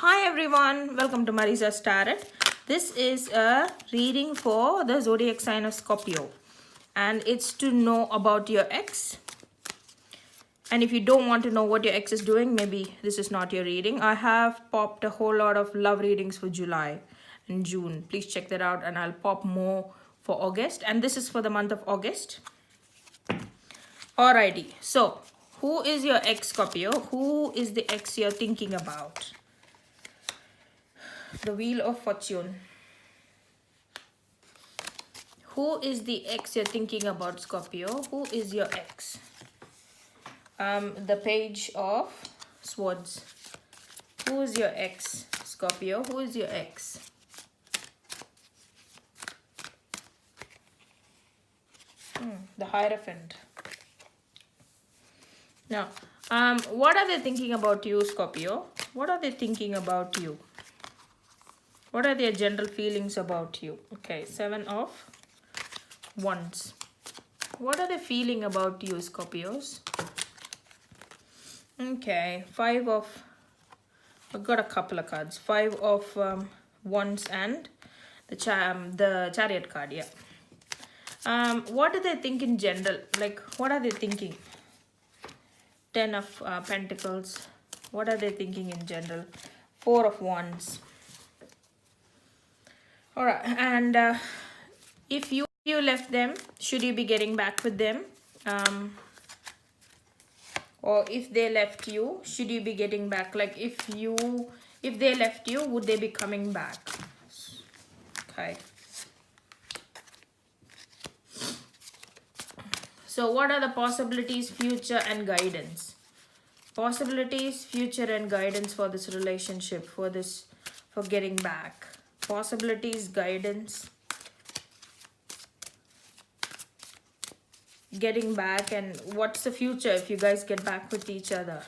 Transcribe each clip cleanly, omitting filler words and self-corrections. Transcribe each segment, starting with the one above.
Hi everyone, welcome to Marisa's Tarot. This is a reading for the zodiac sign of Scorpio, and it's to know about your ex. And if you don't want to know what your ex is doing, maybe this is not your reading. I have popped a whole lot of love readings for July and June. Please check that out, and I'll pop more for August, and this is for the month of August. Alrighty, so who is your ex, Scorpio? Who is the ex you're thinking about? The Wheel of Fortune. Who is the ex you're thinking about, Scorpio? Who is your ex? The Page of Swords. Who is your ex, Scorpio? Who is your ex? The Hierophant. Now, what are they thinking about you, Scorpio? What are they thinking about you? What are their general feelings about you? Okay, Seven of Wands. What are they feeling about you, Scorpios? Okay, I've got a couple of cards. Five of Wands and the Chariot card, yeah. What do they think in general? Like, what are they thinking? Ten of Pentacles. What are they thinking in general? Four of Wands. All right, and if you left them, should you be getting back with them? Or if they left you, should you be getting back? Like if they left you, would they be coming back? Okay. So what are the possibilities, future and guidance? Possibilities, future and guidance for this relationship, for getting back. Possibilities, guidance, getting back, and what's the future if you guys get back with each other?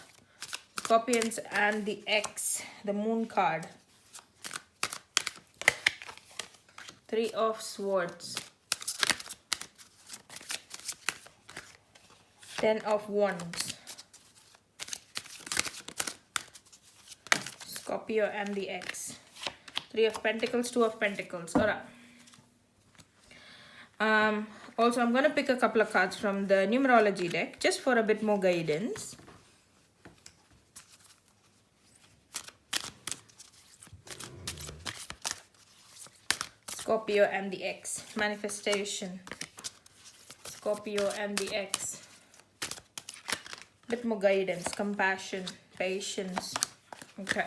Scorpions and the ex, the Moon card. Three of Swords. Ten of Wands. Scorpio and the ex. Three of Pentacles, Two of Pentacles. All right. Also, I'm going to pick a couple of cards from the numerology deck just for a bit more guidance. Scorpio and the ex. Manifestation. Scorpio and the ex. Bit more guidance, compassion, patience. Okay.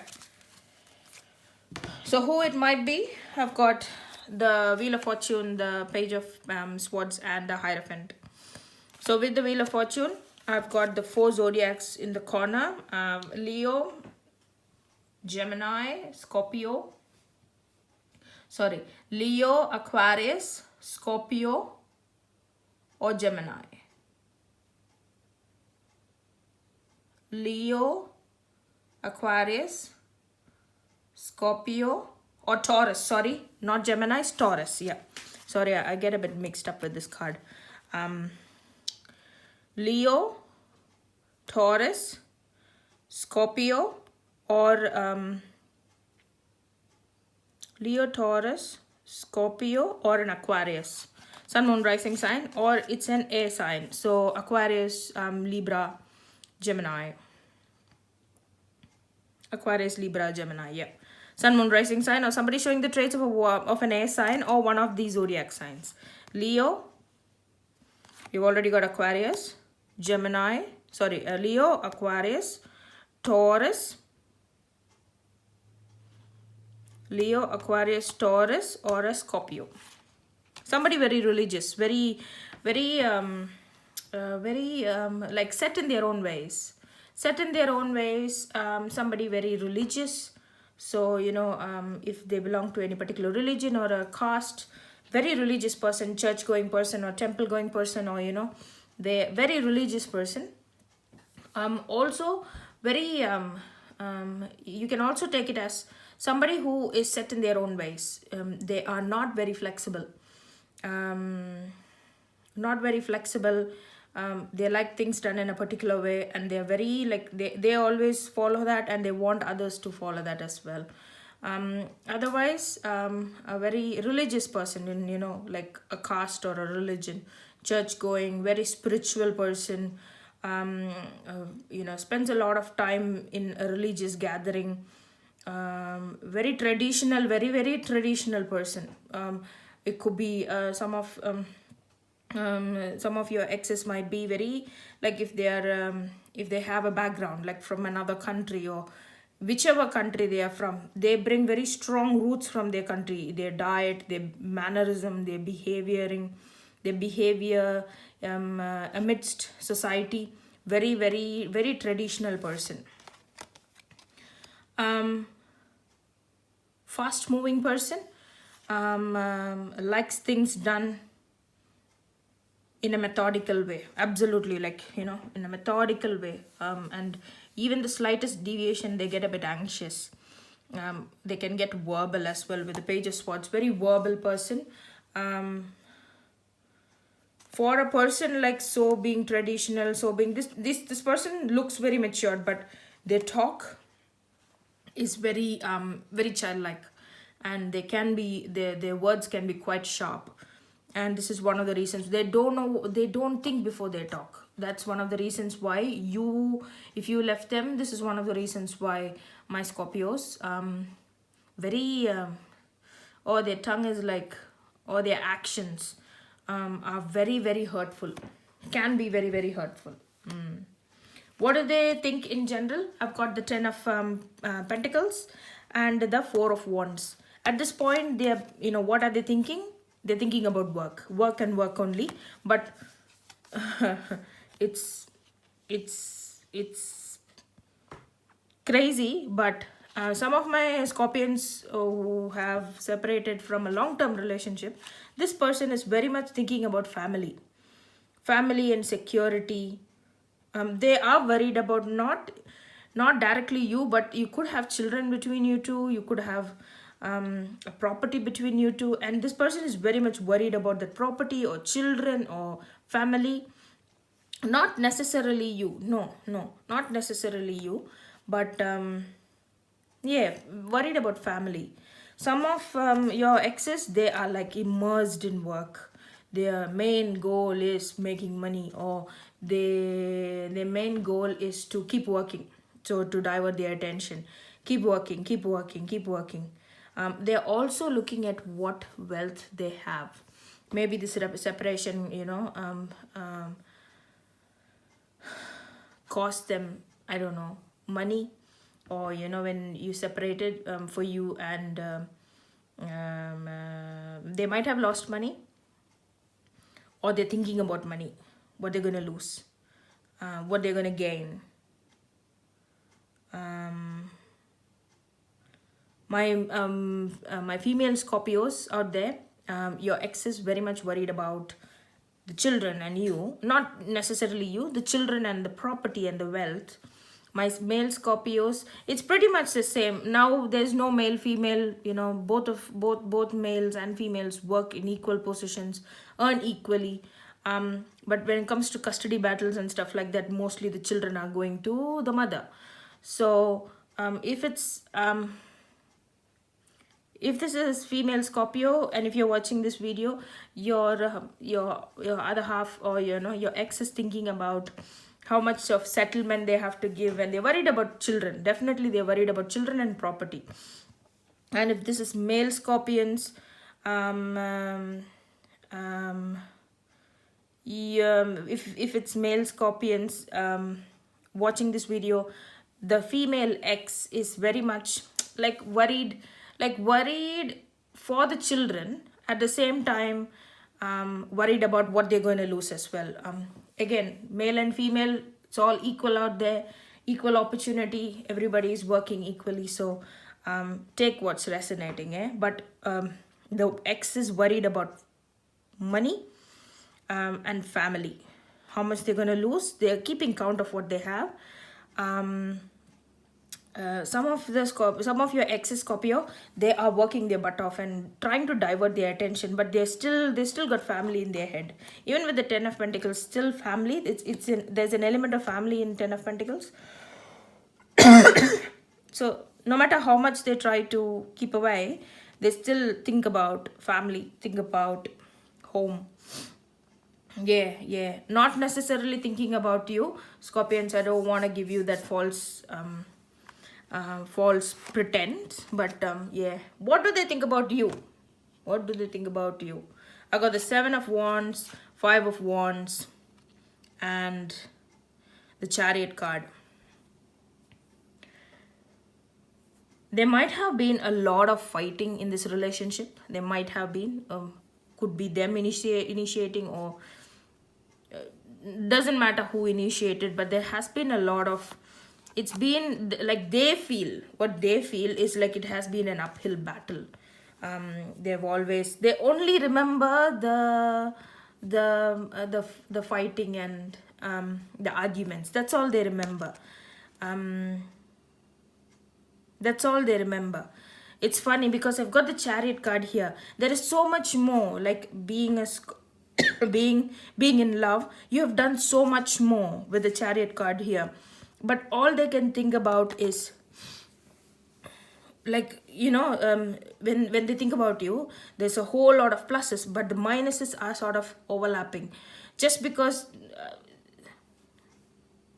So who it might be? I've got the Wheel of Fortune, the Page of Swords and the Hierophant. So with the Wheel of Fortune, I've got the four zodiacs in the corner. Leo, Gemini, Scorpio. Sorry, Leo, Aquarius, Scorpio or Gemini. Leo, Aquarius, Scorpio or Taurus. Sorry, not Gemini, it's Taurus. Yeah, sorry, I get a bit mixed up with this card. Leo, Taurus, Scorpio or Leo, Taurus, Scorpio or an Aquarius. Sun, Moon, Rising sign, or it's an air sign. So Aquarius, Libra, Gemini. Aquarius, Libra, Gemini, yeah. Sun, Moon, Rising sign, or somebody showing the traits of an air sign or one of these zodiac signs. Leo, you've already got Aquarius, Gemini, sorry, Leo, Aquarius, Taurus, Leo, Aquarius, Taurus, or a Scorpio. Somebody very religious, very like set in their own ways. Somebody very religious. So, you know, if they belong to any particular religion or a caste, very religious person, church-going person or temple-going person, or, you know, they're very religious person. Also, very, you can also take it as somebody who is set in their own ways. They are not very flexible. They like things done in a particular way, and they're very like they always follow that, and they want others to follow that as well. Otherwise, a very religious person in, you know, like a caste or a religion, church going, very spiritual person, you know, spends a lot of time in a religious gathering, very traditional, very traditional person. It could be some of your exes might be very, like, if they are if they have a background like from another country, or whichever country they are from, they bring very strong roots from their country, their diet, their mannerism, their behavior amidst society. Very traditional person. Fast moving person, likes things done in a methodical way, absolutely, like, you know, in a methodical way, and even the slightest deviation they get a bit anxious. They can get verbal as well with the Page of Swords, very verbal person. For a person like so being traditional, so being this person looks very matured, but their talk is very childlike, and they can be their words can be quite sharp. And this is one of the reasons they don't think before they talk. That's one of the reasons why if you left them, this is one of the reasons why my Scorpios very or their tongue is like, or their actions are very hurtful, can be very hurtful. What do they think in general? I've got the 10 of Pentacles and the 4 of Wands. At this point, they are, you know, what are they thinking? They're thinking about work and work only. But it's crazy. But some of my Scorpions who have separated from a long-term relationship, this person is very much thinking about family and security. They are worried about not directly you, but you could have children between you two. You could have a property between you two, and this person is very much worried about that property or children or family. Not necessarily you, no, not necessarily you, but yeah, worried about family. Some of your exes, they are like immersed in work. Their main goal is making money, or their main goal is to keep working, so to divert their attention. Keep working. They're also looking at what wealth they have. Maybe this separation, you know, cost them, I don't know, money, or, you know, when you separated, for you, and they might have lost money, or they're thinking about money, what they're gonna lose, what they're gonna gain. My female Scorpios out there, your ex is very much worried about the children and you, not necessarily you, the children and the property and the wealth. My male Scorpios, it's pretty much the same. Now there's no male female, you know, both males and females work in equal positions, earn equally. But when it comes to custody battles and stuff like that, mostly the children are going to the mother. So if this is female Scorpio, and if you're watching this video, your other half, or, you know, your ex is thinking about how much of settlement they have to give, and they're worried about children. Definitely they're worried about children and property. And if this is male Scorpions, if it's male Scorpions watching this video, the female ex is very much like worried for the children, at the same time worried about what they're going to lose as well. Again, male and female, it's all equal out there, equal opportunity, everybody is working equally. So take what's resonating, but the ex is worried about money and family, how much they're going to lose. They're keeping count of what they have. some of your exes Scorpio, they are working their butt off and trying to divert their attention, but they still got family in their head. Even with the Ten of Pentacles, still family. There's an element of family in Ten of Pentacles. So no matter how much they try to keep away, they still think about family, think about home. Yeah, not necessarily thinking about you, Scorpions. I don't want to give you that false pretense, but yeah, what do they think about you? What do they think about you? I got the Seven of Wands, Five of Wands, and the Chariot card. There might have been a lot of fighting in this relationship. There might have been, could be them initiating, or doesn't matter who initiated, but there has been a lot of, it's been like what they feel is like it has been an uphill battle. They only remember the fighting and the arguments. That's all they remember. That's all they remember. It's funny because I've got the Chariot card here. There is so much more, like being being in love. You have done so much more with the Chariot card here, but all they can think about is, like, when they think about you, there's a whole lot of pluses, but the minuses are sort of overlapping, just because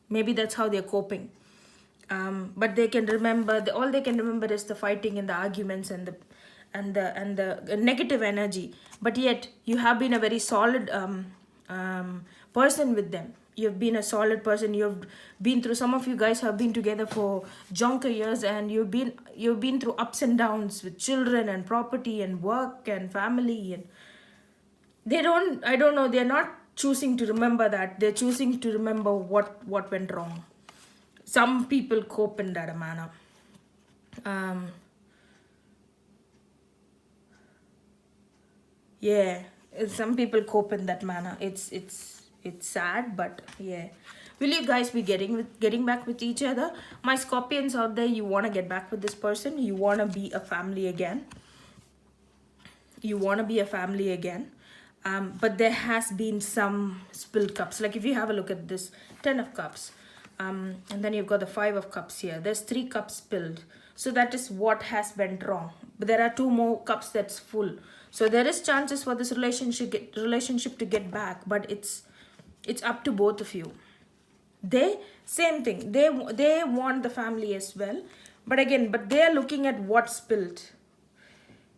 maybe that's how they're coping. But they can remember, all they can remember is the fighting and the arguments and the negative energy. But yet you have been a very solid person with them. You've been a solid person. You've been through, some of you guys have been together for jonker years, and you've been through ups and downs with children and property and work and family, and I don't know, they're not choosing to remember that. They're choosing to remember what went wrong. Some people cope in that manner. Yeah, some people cope in that manner. It's sad, but yeah. Will you guys be getting back with each other? My Scorpions out there, you want to get back with this person. You want to be a family again. But there has been some spilled cups. Like if you have a look at this Ten of Cups, and then you've got the Five of Cups here. There's 3 cups spilled. So that is what has went wrong. But there are 2 more cups that's full. So there is chances for this relationship to get back, but it's up to both of you. Same thing. They want the family as well. But they are looking at what's spilled,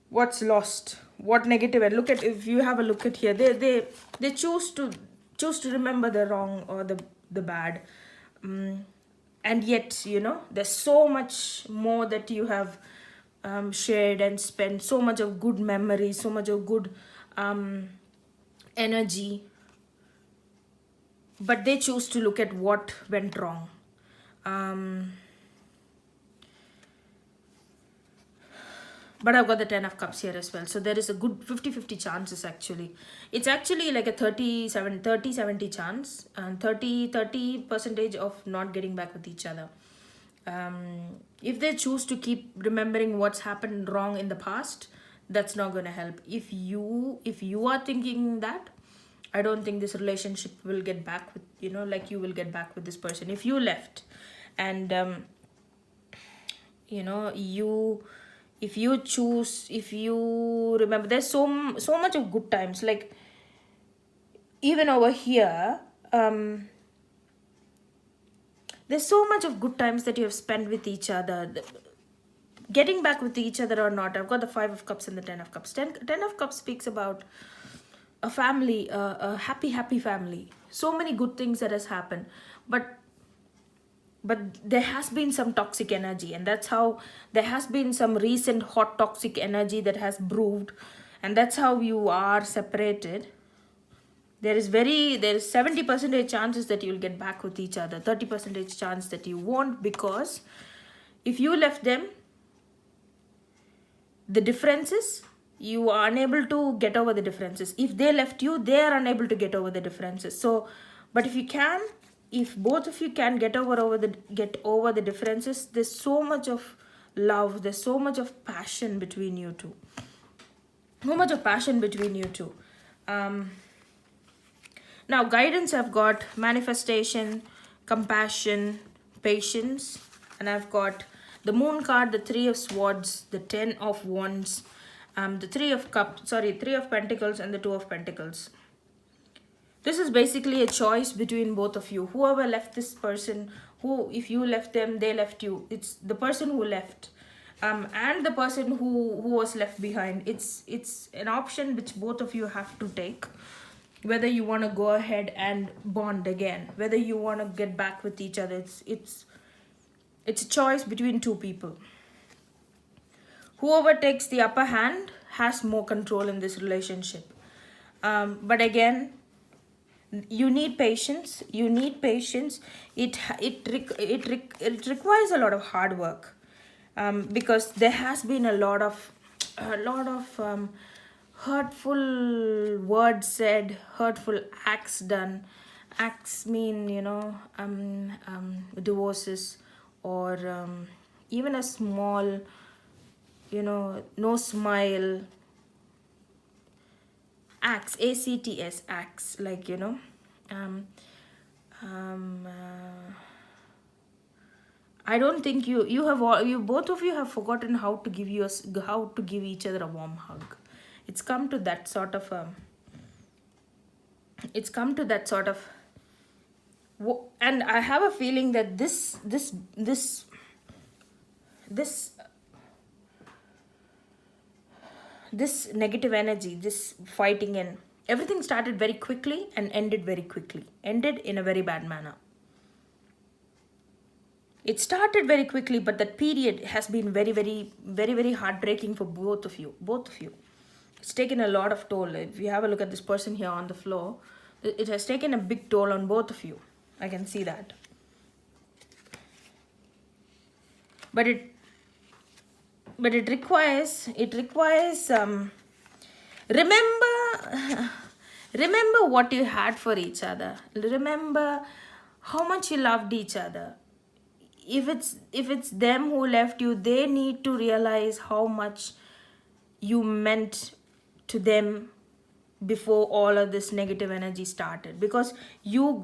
what's lost, what negative. And look at, if you have a look at here, they choose to remember the wrong or the bad. And yet, there's so much more that you have shared and spent, so much of good memories, so much of good energy, but they choose to look at what went wrong. But I've got the Ten of Cups here as well. So there is a good 50-50 chances actually. It's actually like a 30-70 chance, and 30% of not getting back with each other. If they choose to keep remembering what's happened wrong in the past, that's not going to help. If you are thinking that, I don't think this relationship will get back with, like you will get back with this person. If you left and, if you remember, there's so much of good times. Like even over here, there's so much of good times that you have spent with each other. Getting back with each other or not, I've got the Five of Cups and the Ten of Cups. Ten of Cups speaks about a family, a happy family. So many good things that has happened, but there has been some toxic energy, and that's how there has been some recent hot toxic energy that has brewed, and that's how you are separated. There is 70% chances that you'll get back with each other, 30% chance that you won't, because if you left them, the differences, you are unable to get over the differences. If they left you, they are unable to get over the differences. So, but if you can, if both of you can get over the differences, there's so much of love, there's so much of passion between you two. So much of passion between you two. Now, guidance, I've got manifestation, compassion, patience, and I've got the Moon card, the Three of Swords, the Ten of Wands, the Three of Pentacles, and the Two of Pentacles. This is basically a choice between both of you. Whoever left this person, if you left them, they left you. It's the person who left, and the person who was left behind. It's an option which both of you have to take. Whether you want to go ahead and bond again, whether you want to get back with each other, it's a choice between two people. Whoever takes the upper hand has more control in this relationship. But again, you need patience. It requires a lot of hard work, because there has been a lot of hurtful words said, hurtful acts done. Acts mean, divorces, or even a small, no smile. Acts, ACTS, acts, like, I don't think you both of you have forgotten how to give each other a warm hug. It's come to that sort of and I have a feeling that this negative energy, this fighting, and everything started very quickly and ended very quickly, ended in a very bad manner. It started very quickly, but that period has been very, very, very, very heartbreaking for both of you. It's taken a lot of toll. If you have a look at this person here on the floor, it has taken a big toll on both of you. I can see that. But it requires remember what you had for each other. Remember how much you loved each other. If it's them who left you, they need to realize how much you meant to them before all of this negative energy started, because you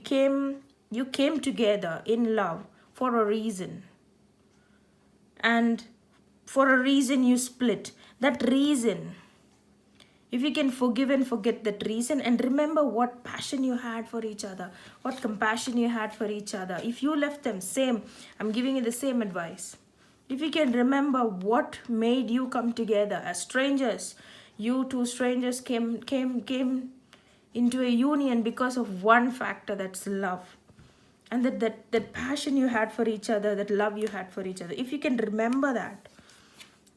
came together in love for a reason, and for a reason you split. That reason, if you can forgive and forget that reason, and remember what passion you had for each other, what compassion you had for each other. If you left them, same, I'm giving you the same advice. If you can remember what made you come together as strangers, you two strangers came into a union because of one factor, that's love. And that passion you had for each other, that love you had for each other. If you can remember that,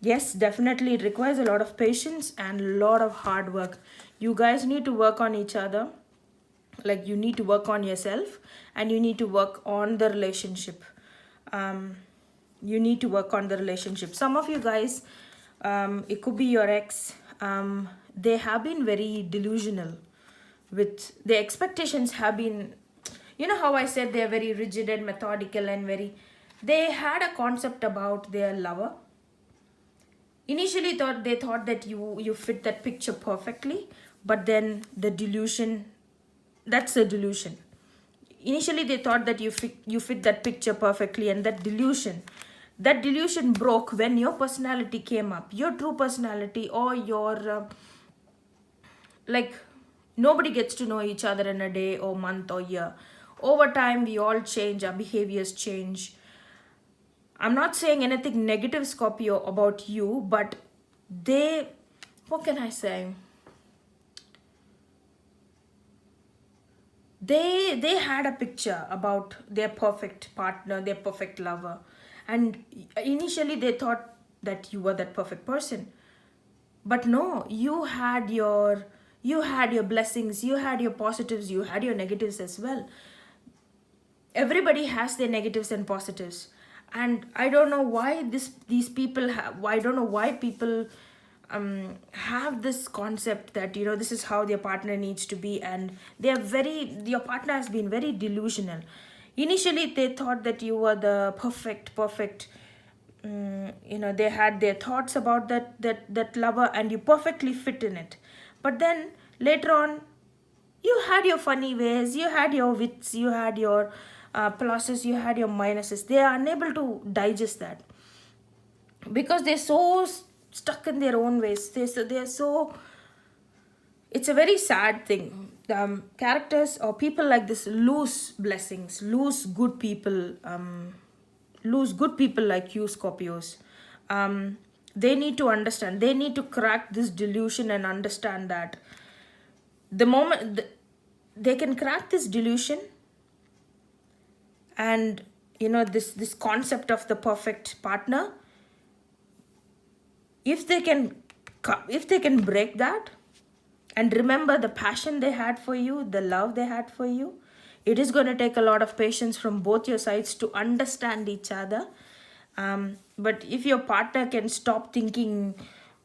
yes, definitely it requires a lot of patience and a lot of hard work. You guys need to work on each other. Like, you need to work on yourself, and you need to work on the relationship. You need to work on the relationship. Some of you guys, it could be your ex, they have been very delusional with the expectations. Have been, you know how I said they're very rigid and methodical, and they had a concept about their lover. Initially they thought that you fit that picture perfectly, but then the delusion, that's a delusion. Initially they thought that you fit that picture perfectly, and that delusion broke when your personality came up, your true personality, or your like, nobody gets to know each other in a day or month or year. Over time, we all change, our behaviors change. I'm not saying anything negative, Scorpio, about you, but what can I say? They had a picture about their perfect partner, their perfect lover. And initially they thought that you were that perfect person. But no, you had your blessings, you had your positives, you had your negatives as well. Everybody has their negatives and positives. And I don't know why these people I don't know why people have this concept that, you know, this is how their partner needs to be, and your partner has been very delusional. Initially they thought that you were the perfect, you know, they had their thoughts about that lover, and you perfectly fit in it. But then later on, you had your funny ways, you had your wits, you had your pluses, you had your minuses. They are unable to digest that, because they're so stuck in their own ways. They're so, it's a very sad thing. Characters or people like this lose blessings, lose good people, like you, Scorpios. They need to understand, they need to crack this delusion and understand that the moment they can crack this delusion, and you know, this concept of the perfect partner, if they can break that and remember the passion they had for you, the love they had for you, it is going to take a lot of patience from both your sides to understand each other. But if your partner can stop thinking,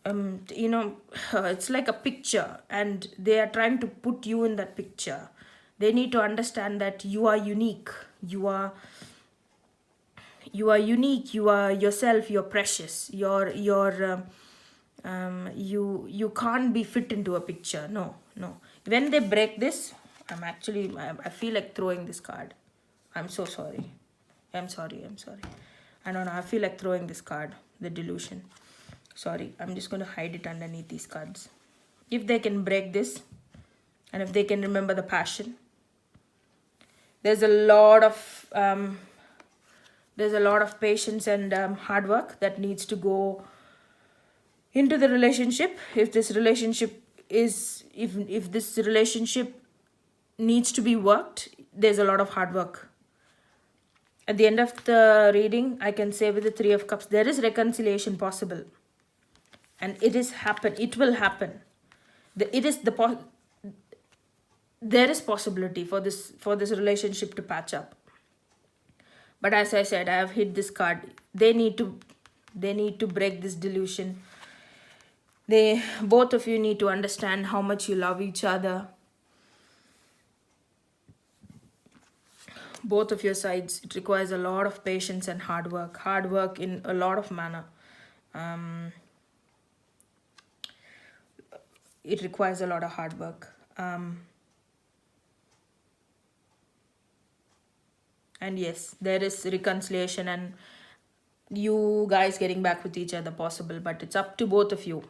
you know, it's like a picture and they are trying to put you in that picture, they need to understand that you are unique, you are unique, you are yourself, you're precious, you can't be fit into a picture. No. When they break this, I feel like throwing this card. I'm so sorry. I'm sorry. I don't know, I feel like throwing this card, the delusion. Sorry, I'm just going to hide it underneath these cards. If they can break this, and if they can remember the passion, there's a lot of patience and hard work that needs to go into the relationship. If this relationship needs to be worked, there's a lot of hard work. At the end of the reading, I can say with the Three of Cups, there is reconciliation possible, and it will happen. There is possibility for this relationship to patch up. But as I said, I have hit this card. They need to break this delusion. Both of you need to understand how much you love each other. Both of your sides. It requires a lot of patience and hard work in a lot of manner. It requires a lot of hard work. And yes, there is reconciliation and you guys getting back with each other possible, but it's up to both of you.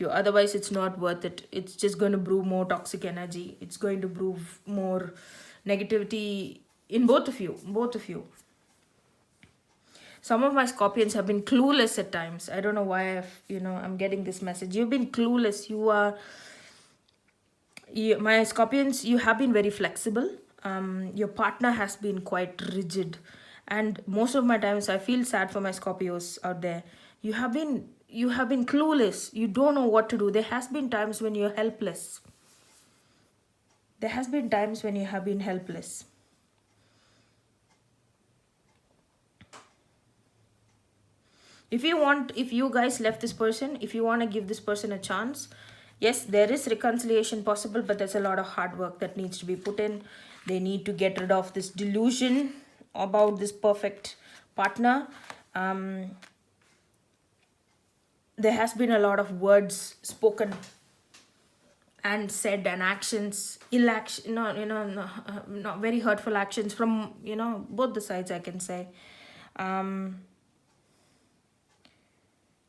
Otherwise, it's not worth it. It's just going to brew more toxic energy. It's going to brew more negativity in both of you. Some of my Scorpions have been clueless at times. I don't know why I'm getting this message. You've been clueless. My Scorpions, you have been very flexible. Your partner has been quite rigid. And most of my times, I feel sad for my Scorpios out there. You have been clueless. You don't know what to do. There has been times when you're helpless. If you guys left this person, if you want to give this person a chance, yes, there is reconciliation possible, but there's a lot of hard work that needs to be put in. They need to get rid of this delusion about this perfect partner. There has been a lot of words spoken and said and actions, not very hurtful actions from, both the sides, I can say.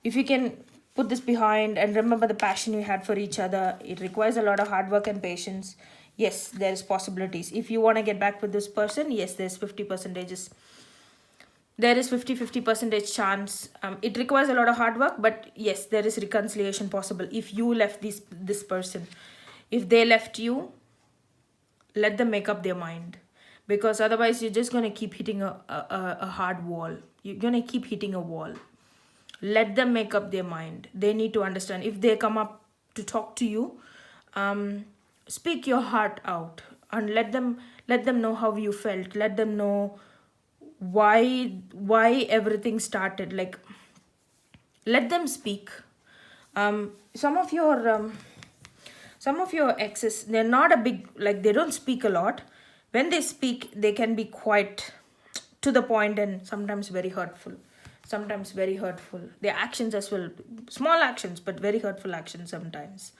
If you can put this behind and remember the passion you had for each other, it requires a lot of hard work and patience. Yes, there's possibilities. If you want to get back with this person, yes, there's 50%. There is 50% chance. It requires a lot of hard work, but yes, there is reconciliation possible. If you left this person, if they left you, let them make up their mind. Because otherwise, you're just going to keep hitting a hard wall. You're going to keep hitting a wall. Let them make up their mind. They need to understand. If they come up to talk to you, speak your heart out and let them know how you felt. Let them know why everything started. Like, let them speak. Some of your exes, they're not a big, like, they don't speak a lot. When they speak, they can be quite to the point and sometimes very hurtful. Their actions as well, small actions but very hurtful actions sometimes.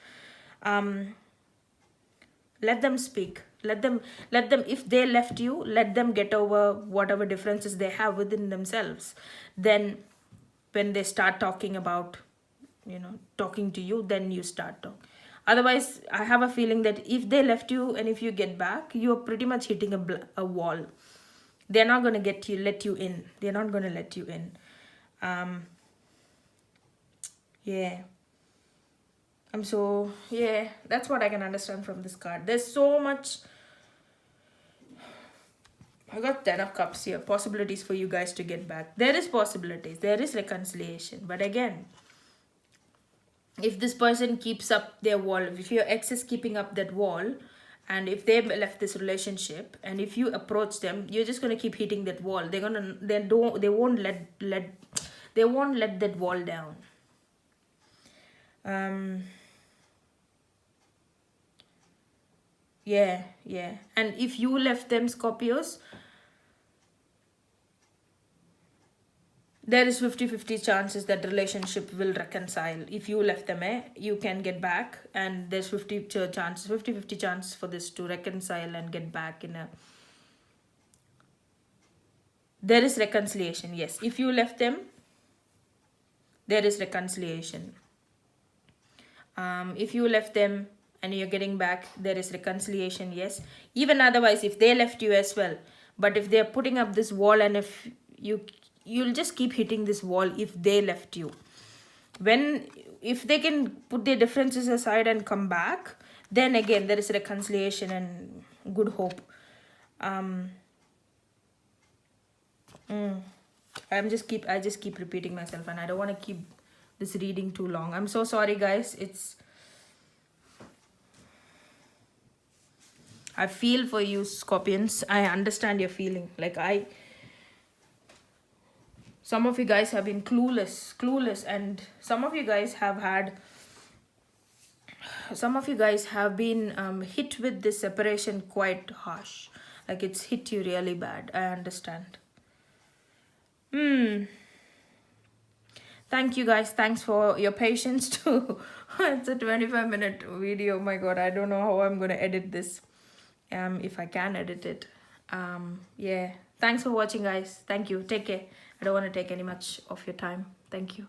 Let them speak. Let them, if they left you, let them get over whatever differences they have within themselves. Then when they start talking about, talking to you, then you start talking. Otherwise, I have a feeling that if they left you and if you get back, you're pretty much hitting a wall. They're not going to let you in. They're not going to let you in. Yeah. Yeah, that's what I can understand from this card. There's so much. I got 10 of cups here. Possibilities for you guys to get back. There is possibilities. There is reconciliation. But again, if this person keeps up their wall, if your ex is keeping up that wall, and if they left this relationship, and if you approach them, you're just gonna keep hitting that wall. They won't let that wall down. Yeah. And if you left them, Scorpios, there is 50-50 chances that relationship will reconcile. If you left them, you can get back, and there's 50-50 chances for this to reconcile and get back in a. There is reconciliation, yes. If you left them, there is reconciliation. If you left them and you're getting back, there is reconciliation, yes. Even otherwise, if they left you as well, but if they're putting up this wall, and if you'll just keep hitting this wall if they left you. If they can put their differences aside and come back, then again there is reconciliation and good hope. I just keep repeating myself, and I don't want to keep this reading too long. I'm so sorry, guys. I feel for you, Scorpions. I understand your feeling. Some of you guys have been clueless, and some of you guys have been hit with this separation quite harsh. Like, it's hit you really bad. I understand. Thank you, guys. Thanks for your patience too. It's a 25-minute video. Oh my god, I don't know how I'm gonna edit this. If I can edit it. Yeah. Thanks for watching, guys. Thank you. Take care. I don't want to take any much of your time. Thank you.